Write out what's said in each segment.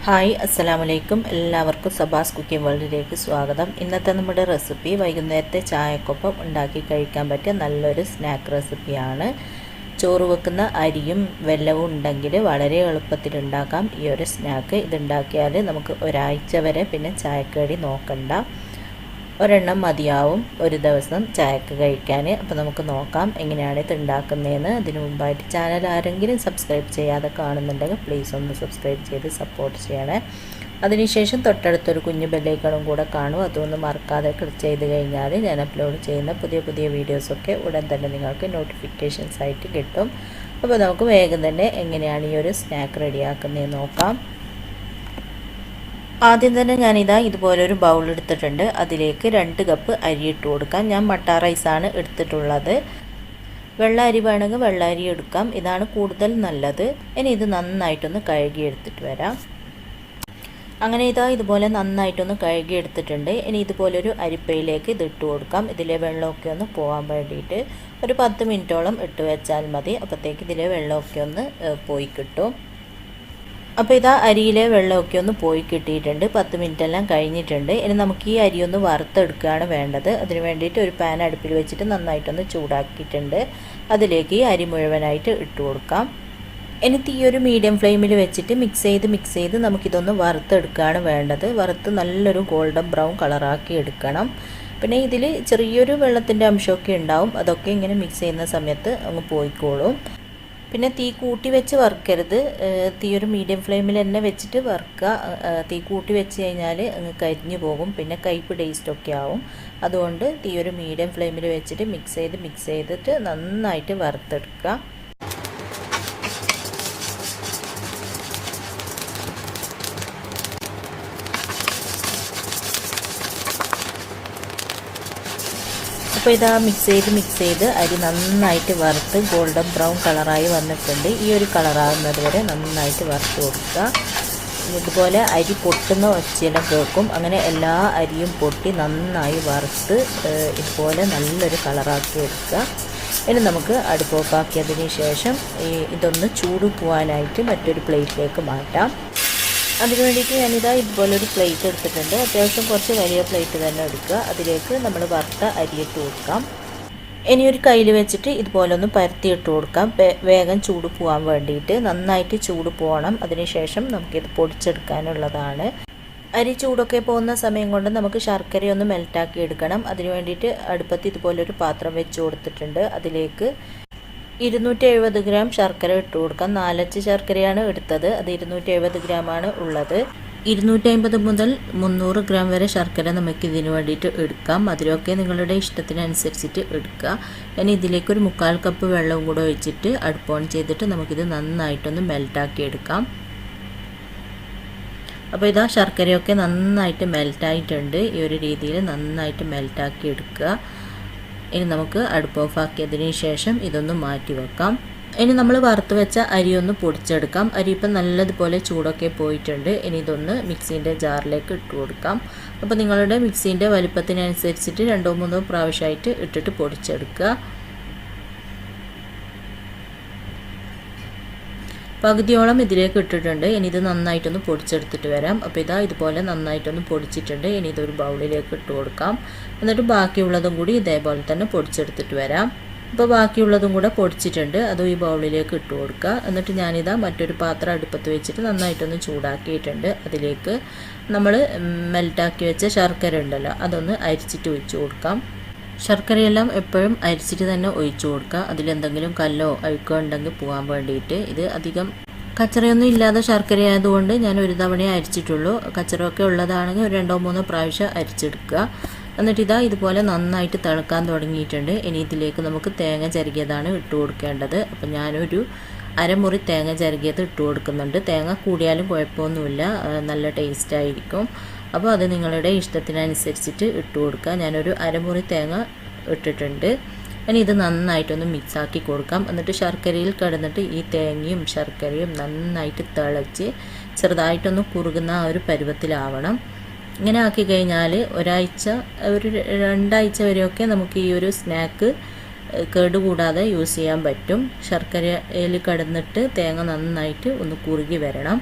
Hi അസ്സലാമലൈക്കും. എല്ലാവർക്കും Sabas cooking വേൾഡിലേക്ക് സ്വാഗതം. ഇന്നത്തെ നമ്മുടെ റെസിപ്പി വൈകുന്നേരത്തെ ചായക്കൊപ്പം ഉണ്ടാക്കി കഴിക്കാൻ പറ്റിയ നല്ലൊരു സ്നാക്ക് റെസിപ്പിയാണ്. ചോറ് വെക്കുന്ന അരിയും വെല്ലവും ഉണ്ടെങ്കിൽ വളരെ എളുപ്പത്തിൽ ഉണ്ടാക്കാം ഈ ഒരു സ്നാക്ക്. ഇതുണ്ടാക്കിയാൽ നമുക്ക് ഒരാഴ്ച വരെ പിന്നെ ചായക്കടി നോക്കണ്ട. ഒരെണ്ണം മതിയാവും ഒരു ദിവസം ചായക്ക് കഴിക്കാൻ. അപ്പോൾ നമുക്ക് നോക്കാം എങ്ങനെയാണ് ഇത് ഉണ്ടാക്കുന്നതെന്ന്. അതിനു മുമ്പായിട്ട് ചാനൽ ആരെങ്കിലും സബ്സ്ക്രൈബ് ചെയ്യാതെ കാണുന്നുണ്ടെങ്കിൽ പ്ലീസ് ഒന്ന് സബ്സ്ക്രൈബ് ചെയ്ത് സപ്പോർട്ട് ചെയ്യണേ. അതിനുശേഷം തൊട്ടടുത്തൊരു കുഞ്ഞു ബെല്ലൈക്കണും കൂടെ കാണും. അതൊന്ന് മറക്കാതെ ക്ലിക്ക് ചെയ്ത് കഴിഞ്ഞാൽ ഞാൻ അപ്ലോഡ് ചെയ്യുന്ന പുതിയ വീഡിയോസൊക്കെ ഉടൻ തന്നെ നിങ്ങൾക്ക് നോട്ടിഫിക്കേഷൻസ് ആയിട്ട് കിട്ടും. അപ്പോൾ നമുക്ക് വേഗം തന്നെ എങ്ങനെയാണ് ഈ ഒരു സ്നാക്ക് റെഡിയാക്കുന്നതെന്ന് നോക്കാം. ആദ്യം തന്നെ ഞാനിതാ ഇതുപോലൊരു ബൗൾ എടുത്തിട്ടുണ്ട്. അതിലേക്ക് 2 കപ്പ് അരി ഇട്ട് കൊടുക്കാം. ഞാൻ മട്ട റൈസാണ് എടുത്തിട്ടുള്ളത്. വെള്ള അരി വേണമെങ്കിൽ വെള്ള അരി എടുക്കാം, ഇതാണ് കൂടുതൽ നല്ലത്. ഇനി ഇത് നന്നായിട്ടൊന്ന് കഴുകി എടുത്തിട്ട് വരാം. അങ്ങനെ ഇതുപോലെ നന്നായിട്ടൊന്ന് കഴുകി എടുത്തിട്ടുണ്ട്. ഇനി ഇതുപോലൊരു അരിപ്പയിലേക്ക് ഇത് ഇട്ട് കൊടുക്കാം. ഇതിലെ വെള്ളമൊക്കെ ഒന്ന് പോകാൻ വേണ്ടിയിട്ട് ഒരു 10 മിനിറ്റോളം ഇട്ട് വെച്ചാൽ മതി. അപ്പോഴത്തേക്ക് ഇതിലെ വെള്ളമൊക്കെ ഒന്ന് പോയി കിട്ടും. അപ്പോൾ അരിയിലെ വെള്ളമൊക്കെ ഒന്ന് പോയി കിട്ടിയിട്ടുണ്ട്. 10 മിനിറ്റ് എല്ലാം കഴിഞ്ഞിട്ടുണ്ട്. ഇനി നമുക്ക് ഈ അരി ഒന്ന് വറുത്തെടുക്കുകയാണ് വേണ്ടത്. അതിന് വേണ്ടിയിട്ട് ഒരു പാൻ അടുപ്പിൽ വെച്ചിട്ട് നന്നായിട്ടൊന്ന് ചൂടാക്കിയിട്ടുണ്ട്. അതിലേക്ക് ഈ അരി മുഴുവനായിട്ട് ഇട്ട് കൊടുക്കാം. ഇനി തീ ഒരു മീഡിയം ഫ്ലെയിമിൽ വെച്ചിട്ട് മിക്സ് ചെയ്ത് നമുക്കിതൊന്ന് വറുത്തെടുക്കുകയാണ് വേണ്ടത്. വറുത്ത് നല്ലൊരു ഗോൾഡൻ ബ്രൗൺ കളറാക്കി എടുക്കണം. പിന്നെ ഇതിൽ ചെറിയൊരു വെള്ളത്തിൻ്റെ അംശമൊക്കെ ഉണ്ടാവും. അതൊക്കെ ഇങ്ങനെ മിക്സ് ചെയ്യുന്ന സമയത്ത് അങ്ങ് പോയിക്കോളും. പിന്നെ തീ കൂട്ടി വെച്ച് വറുക്കരുത്. തീ ഒരു മീഡിയം ഫ്ലെയിമിൽ തന്നെ വെച്ചിട്ട് വറുക്കുക. തീ കൂട്ടി വെച്ച് കഴിഞ്ഞാൽ അങ്ങ് കരിഞ്ഞു പോകും, പിന്നെ കയ്പ്പ് ടേസ്റ്റൊക്കെ ആവും. അതുകൊണ്ട് തീ ഒരു മീഡിയം ഫ്ലെയിമിൽ വെച്ചിട്ട് മിക്സ് ചെയ്തിട്ട് നന്നായിട്ട് വറുത്തെടുക്കുക. അപ്പോൾ മിക്സ് ചെയ്ത് അരി നന്നായിട്ട് വറുത്ത് ഗോൾഡൻ ബ്രൗൺ കളറായി വന്നിട്ടുണ്ട്. ഈ ഒരു കളറാകുന്നത് വരെ നന്നായിട്ട് വറുത്ത് കൊടുക്കുക. ഇതുപോലെ അരി പൊട്ടുന്ന ഒച്ചയെല്ലാം കേൾക്കും. അങ്ങനെ എല്ലാ അരിയും പൊട്ടി നന്നായി വറുത്ത് ഇതുപോലെ നല്ലൊരു കളറാക്കി എടുക്കുക. ഇനി നമുക്ക് അടുപ്പ് ഓഫാക്കിയതിന് ശേഷം ഇതൊന്ന് ചൂട് പോകാനായിട്ട് മറ്റൊരു പ്ലേറ്റിലേക്ക് മാറ്റാം. അതിന് വേണ്ടിയിട്ട് ഇതുപോലൊരു പ്ലേറ്റ് എടുത്തിട്ടുണ്ട്. അത്യാവശ്യം കുറച്ച് വലിയ പ്ലേറ്റ് തന്നെ എടുക്കുക. അതിലേക്ക് നമ്മൾ വറുത്ത അരിയിട്ട് കൊടുക്കാം. ഇനി ഒരു കയ്യിൽ വെച്ചിട്ട് ഇതുപോലെ ഒന്ന് പരത്തിയിട്ട് കൊടുക്കാം. വേഗം ചൂട് പോകാൻ വേണ്ടിയിട്ട് നന്നായിട്ട് ചൂട് പോകണം. അതിനുശേഷം നമുക്കിത് പൊടിച്ചെടുക്കാനുള്ളതാണ്. അരി ചൂടൊക്കെ പോകുന്ന സമയം കൊണ്ട് നമുക്ക് ശർക്കരയൊന്ന് മെൽറ്റാക്കി എടുക്കണം. അതിന് വേണ്ടിയിട്ട് അടുപ്പത്ത് ഇതുപോലൊരു പാത്രം വെച്ച് കൊടുത്തിട്ടുണ്ട്. അതിലേക്ക് 270 ഗ്രാം ശർക്കര ഇട്ട് കൊടുക്കാം. 4 അച്ച് ശർക്കരയാണ് എടുത്തത്. അത് 270 ഗ്രാമാണ് ഉള്ളത്. 250 മുതൽ 300 ഗ്രാം വരെ ശർക്കര നമുക്ക് ഇതിന് വേണ്ടിയിട്ട് എടുക്കാം. മധുരമൊക്കെ നിങ്ങളുടെ ഇഷ്ടത്തിനനുസരിച്ചിട്ട് എടുക്കുക. ഇനി ഇതിലേക്ക് ഒരു 3/4 കപ്പ് വെള്ളവും കൂടെ ഒഴിച്ചിട്ട് അടുപ്പ് ഓൺ ചെയ്തിട്ട് നമുക്കിത് നന്നായിട്ടൊന്ന് മെൽറ്റാക്കി എടുക്കാം. അപ്പോൾ ശർക്കരയൊക്കെ നന്നായിട്ട് മെൽറ്റായിട്ടുണ്ട്. ഈ ഒരു രീതിയിൽ നന്നായിട്ട് മെൽറ്റാക്കി എടുക്കുക. ഇനി നമുക്ക് അടുപ്പ് ഓഫാക്കിയതിന് ശേഷം ഇതൊന്ന് മാറ്റി വെക്കാം. ഇനി നമ്മൾ വറുത്ത് വെച്ച അരി ഒന്ന് പൊടിച്ചെടുക്കാം. അരി ഇപ്പം നല്ലതുപോലെ ചൂടൊക്കെ പോയിട്ടുണ്ട്. ഇനി ഇതൊന്ന് മിക്സീൻ്റെ ജാറിലേക്ക് ഇട്ട് കൊടുക്കാം. അപ്പോൾ നിങ്ങളുടെ മിക്സീൻ്റെ വലിപ്പത്തിനനുസരിച്ചിട്ട് 2-3 പ്രാവശ്യമായിട്ട് ഇട്ടിട്ട് പൊടിച്ചെടുക്കുക. പകുതിയോളം ഇതിലേക്ക് ഇട്ടിട്ടുണ്ട്. ഇനി ഇത് നന്നായിട്ടൊന്ന് പൊടിച്ചെടുത്തിട്ട് വരാം. അപ്പോൾ ഇതുപോലെ നന്നായിട്ടൊന്ന് പൊടിച്ചിട്ടുണ്ട്. ഇനി ഇതൊരു ബൗളിലേക്ക് ഇട്ട് കൊടുക്കാം. എന്നിട്ട് ബാക്കിയുള്ളതും കൂടി ഇതേപോലെ തന്നെ പൊടിച്ചെടുത്തിട്ട് വരാം. അപ്പോൾ ബാക്കിയുള്ളതും കൂടെ പൊടിച്ചിട്ടുണ്ട്. അതും ഈ ബൗളിലേക്ക് ഇട്ട് കൊടുക്കുക. എന്നിട്ട് മറ്റൊരു പാത്രം അടുപ്പത്ത് വെച്ചിട്ട് നന്നായിട്ടൊന്ന് ചൂടാക്കിയിട്ടുണ്ട്. അതിലേക്ക് നമ്മൾ മെൽറ്റാക്കി വെച്ച ശർക്കര ഉണ്ടല്ലോ, അതൊന്ന് അരിച്ചിട്ട് ഒഴിച്ച് കൊടുക്കാം. ശർക്കരയെല്ലാം എപ്പോഴും അരിച്ചിട്ട് തന്നെ ഒഴിച്ചു കൊടുക്കുക. അതിലെന്തെങ്കിലും കല്ലോ അഴുക്കോ ഉണ്ടെങ്കിൽ പോകാൻ വേണ്ടിയിട്ട്. ഇത് അധികം കച്ചറയൊന്നും ഇല്ലാതെ ശർക്കര ആയതുകൊണ്ട് ഞാൻ ഒരു തവണയേ അരിച്ചിട്ടുള്ളൂ. കച്ചറയൊക്കെ ഉള്ളതാണെങ്കിൽ ഒരു 2-3 പ്രാവശ്യം അരിച്ചെടുക്കുക. എന്നിട്ട് ഇതുപോലെ നന്നായിട്ട് തിളക്കാൻ തുടങ്ങിയിട്ടുണ്ട്. ഇനി ഇതിലേക്ക് നമുക്ക് തേങ്ങ ചിരകിയതാണ് ഇട്ട് കൊടുക്കേണ്ടത്. അപ്പോൾ ഞാനൊരു അരമുറി തേങ്ങ ചിരകിയത് ഇട്ട് കൊടുക്കുന്നുണ്ട്. തേങ്ങ കൂടിയാലും കുഴപ്പമൊന്നുമില്ല, നല്ല ടേസ്റ്റായിരിക്കും. അപ്പോൾ അത് നിങ്ങളുടെ ഇഷ്ടത്തിനനുസരിച്ചിട്ട് ഇട്ട് കൊടുക്കുക. ഞാനൊരു അരമുറി തേങ്ങ ഇട്ടിട്ടുണ്ട്. ഇനി ഇത് നന്നായിട്ടൊന്ന് മിക്സാക്കി കൊടുക്കാം. എന്നിട്ട് ശർക്കരയിൽ കിടന്നിട്ട് ഈ തേങ്ങയും ശർക്കരയും നന്നായിട്ട് തിളച്ച് ചെറുതായിട്ടൊന്ന് കുറുകുന്ന ആ ഒരു പരുവത്തിലാവണം. ഇങ്ങനെ ആക്കി കഴിഞ്ഞാൽ ഒരു 2 ആഴ്ച വരെയൊക്കെ നമുക്ക് ഈ ഒരു സ്നാക്ക് കേടുകൂടാതെ യൂസ് ചെയ്യാൻ പറ്റും. ശർക്കരയിൽ കിടന്നിട്ട് തേങ്ങ നന്നായിട്ട് ഒന്ന് കുറുകി വരണം.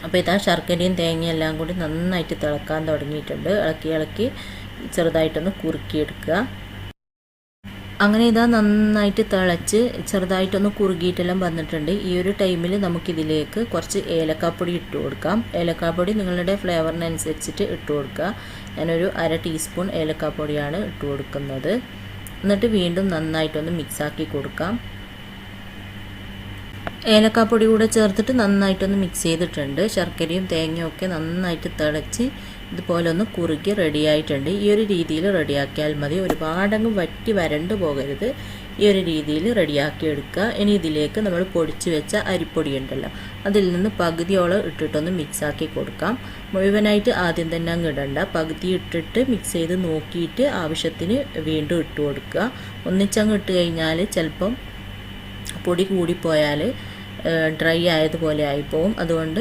അപ്പോൾ ഇതാ ശർക്കരയും തേങ്ങയും എല്ലാം കൂടി നന്നായിട്ട് തിളക്കാൻ തുടങ്ങിയിട്ടുണ്ട്. ഇളക്കി ചെറുതായിട്ടൊന്ന് കുറുക്കിയെടുക്കുക. അങ്ങനെ ഇതാ നന്നായിട്ട് തിളച്ച് ചെറുതായിട്ടൊന്ന് കുറുകിയിട്ടെല്ലാം വന്നിട്ടുണ്ട്. ഈ ഒരു ടൈമിൽ നമുക്കിതിലേക്ക് കുറച്ച് ഏലക്കാപ്പൊടി ഇട്ട് കൊടുക്കാം. ഏലക്കാപ്പൊടി നിങ്ങളുടെ ഫ്ലേവറിനനുസരിച്ചിട്ട് ഇട്ട് കൊടുക്കുക. ഞാനൊരു 1/2 ടീസ്പൂൺ ഏലക്കാപ്പൊടിയാണ് ഇട്ട് കൊടുക്കുന്നത്. എന്നിട്ട് വീണ്ടും നന്നായിട്ടൊന്ന് മിക്സാക്കി കൊടുക്കാം. ഏലക്കാപ്പൊടി കൂടെ ചേർത്തിട്ട് നന്നായിട്ടൊന്ന് മിക്സ് ചെയ്തിട്ടുണ്ട്. ശർക്കരയും തേങ്ങയും ഒക്കെ നന്നായിട്ട് തിളച്ച് ഇതുപോലെ ഒന്ന് കുറുകി റെഡിയായിട്ടുണ്ട്. ഈ ഒരു രീതിയിൽ റെഡിയാക്കിയാൽ മതി. ഒരുപാടങ്ങ് വറ്റി വരണ്ടു പോകരുത്. ഈ ഒരു രീതിയിൽ റെഡിയാക്കി എടുക്കുക. ഇനി ഇതിലേക്ക് നമ്മൾ പൊടിച്ച് വെച്ച അരിപ്പൊടി ഉണ്ടല്ലോ, അതിൽ നിന്ന് പകുതിയോളം ഇട്ടിട്ടൊന്ന് മിക്സാക്കി കൊടുക്കാം. മുഴുവനായിട്ട് ആദ്യം തന്നെ അങ്ങ് ഇടണ്ട. പകുതി ഇട്ടിട്ട് മിക്സ് ചെയ്ത് നോക്കിയിട്ട് ആവശ്യത്തിന് വീണ്ടും ഇട്ട് കൊടുക്കുക. ഒന്നിച്ചങ്ങ് ഇട്ട് കഴിഞ്ഞാൽ ചിലപ്പം പൊടി കൂടിപ്പോയാൽ ഡ്രൈ ആയതുപോലെ ആയിപ്പോവും. അതുകൊണ്ട്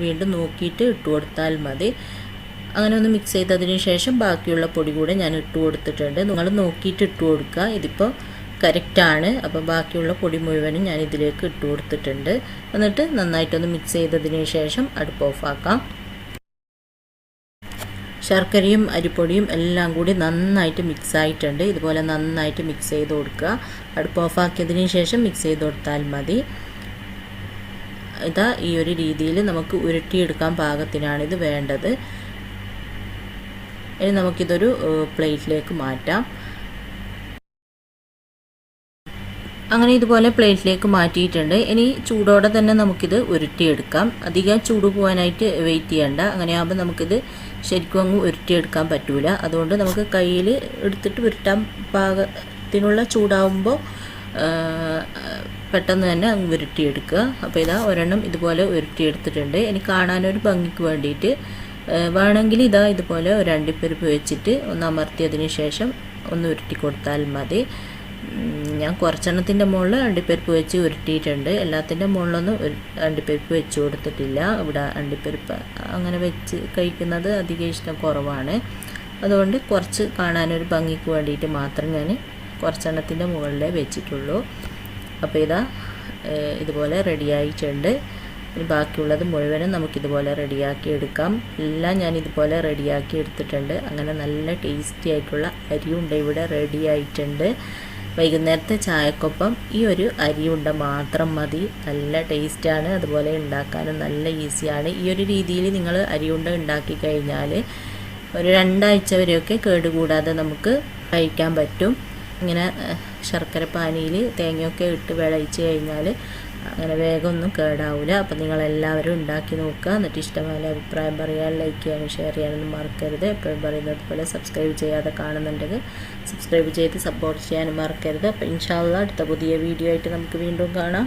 വീണ്ടും നോക്കിയിട്ട് ഇട്ട് കൊടുത്താൽ മതി. അങ്ങനെ ഒന്ന് മിക്സ് ചെയ്തതിന് ശേഷം ബാക്കിയുള്ള പൊടി കൂടെ ഞാൻ ഇട്ട് കൊടുത്തിട്ടുണ്ട്. നിങ്ങൾ നോക്കിയിട്ട് ഇട്ട് കൊടുക്കുക. ഇതിപ്പോൾ കറക്റ്റാണ്. അപ്പോൾ ബാക്കിയുള്ള പൊടി മുഴുവനും ഞാൻ ഇതിലേക്ക് ഇട്ട് കൊടുത്തിട്ടുണ്ട്. എന്നിട്ട് നന്നായിട്ടൊന്ന് മിക്സ് ചെയ്തതിന് ശേഷം അടുപ്പ് ഓഫാക്കാം. ശർക്കരയും അരിപ്പൊടിയും എല്ലാം കൂടി നന്നായിട്ട് മിക്സ് ആയിട്ടുണ്ട്. ഇതുപോലെ നന്നായിട്ട് മിക്സ് ചെയ്ത് കൊടുക്കുക. അടുപ്പ് ഓഫാക്കിയതിന് ശേഷം മിക്സ് ചെയ്ത് കൊടുത്താൽ മതി. ഇതാ ഈ ഒരു രീതിയിൽ നമുക്ക് ഉരുട്ടിയെടുക്കാൻ പാകത്തിനാണ് ഇത് വേണ്ടത്. ഇനി നമുക്കിതൊരു പ്ലേറ്റിലേക്ക് മാറ്റാം. അങ്ങനെ ഇതുപോലെ പ്ലേറ്റിലേക്ക് മാറ്റിയിട്ടുണ്ട്. ഇനി ചൂടോടെ തന്നെ നമുക്കിത് ഉരുട്ടിയെടുക്കാം. അധികം ചൂട് പോകാനായിട്ട് വെയിറ്റ് ചെയ്യണ്ട. അങ്ങനെയാകുമ്പോൾ നമുക്കിത് ശരിക്കും അങ്ങ് ഉരുട്ടിയെടുക്കാൻ പറ്റൂല. അതുകൊണ്ട് നമുക്ക് കയ്യിൽ എടുത്തിട്ട് ഉരുട്ടാൻ പാകത്തിനുള്ള ചൂടാവുമ്പോൾ പെട്ടെന്ന് തന്നെ അങ്ങ് ഉരുട്ടിയെടുക്കുക. അപ്പോൾ ഇതാ ഒരെണ്ണം ഇതുപോലെ ഉരുട്ടിയെടുത്തിട്ടുണ്ട്. ഇനി കാണാനൊരു ഭംഗിക്ക് വേണ്ടിയിട്ട് വേണമെങ്കിൽ ഇതാ ഇതുപോലെ ഒരു അണ്ടിപ്പരിപ്പ് വെച്ചിട്ട് ഒന്ന് അമർത്തിയതിന് ശേഷം ഒന്ന് ഉരുട്ടി കൊടുത്താൽ മതി. ഞാൻ കുറച്ചെണ്ണത്തിൻ്റെ മുകളിൽ അണ്ടിപ്പരിപ്പ് വെച്ച് ഉരുട്ടിയിട്ടുണ്ട്. എല്ലാത്തിൻ്റെ മുകളിലൊന്നും അണ്ടിപ്പരിപ്പ് വെച്ച് കൊടുത്തിട്ടില്ല. ഇവിടെ അണ്ടിപ്പരിപ്പ് അങ്ങനെ വെച്ച് കഴിക്കുന്നത് അധികം ഇഷ്ടം കുറവാണ്. അതുകൊണ്ട് കുറച്ച് കാണാനൊരു ഭംഗിക്ക് വേണ്ടിയിട്ട് മാത്രം ഞാൻ കുറച്ചെണ്ണത്തിൻ്റെ മുകളിലേ വെച്ചിട്ടുള്ളൂ. അപ്പോൾ ഇതാ ഇതുപോലെ റെഡിയായിട്ടുണ്ട്. ഇനി ബാക്കിയുള്ളത് മുഴുവനും നമുക്കിതുപോലെ റെഡിയാക്കി എടുക്കാം. എല്ലാം ഞാൻ ഇതുപോലെ റെഡിയാക്കി എടുത്തിട്ടുണ്ട്. അങ്ങനെ നല്ല ടേസ്റ്റി ആയിട്ടുള്ള അരിയുണ്ട ഇവിടെ റെഡി ആയിട്ടുണ്ട്. വൈകുന്നേരത്തെ ചായക്കൊപ്പം ഈ ഒരു അരിയുണ്ട മാത്രം മതി. നല്ല ടേസ്റ്റാണ്. അതുപോലെ ഉണ്ടാക്കാനും നല്ല ഈസിയാണ്. ഈ ഒരു രീതിയിൽ നിങ്ങൾ അരിയുണ്ട ഉണ്ടാക്കി കഴിഞ്ഞാൽ ഒരു 2 ആഴ്ച വരെയൊക്കെ കേടുകൂടാതെ നമുക്ക് കഴിക്കാൻ പറ്റും. ഇങ്ങനെ ശർക്കര പാനിയിൽ തേങ്ങയൊക്കെ ഇട്ട് വിളയിച്ച് കഴിഞ്ഞാൽ അങ്ങനെ വേഗമൊന്നും കേടാവില്ല. അപ്പോൾ നിങ്ങളെല്ലാവരും ഉണ്ടാക്കി നോക്കുക. എന്നിട്ട് ഇഷ്ടമായ അഭിപ്രായം പറയാൻ, ലൈക്ക് ചെയ്യാനും ഷെയർ ചെയ്യാനൊന്നും മറക്കരുത്. എപ്പോഴും പറയുന്നത് പോലെ സബ്സ്ക്രൈബ് ചെയ്യാതെ കാണുന്നുണ്ടെങ്കിൽ സബ്സ്ക്രൈബ് ചെയ്ത് സപ്പോർട്ട് ചെയ്യാനും മറക്കരുത്. അപ്പോൾ ഇൻഷാ അല്ലാഹ് അടുത്ത പുതിയ വീഡിയോ ആയിട്ട് നമുക്ക് വീണ്ടും കാണാം.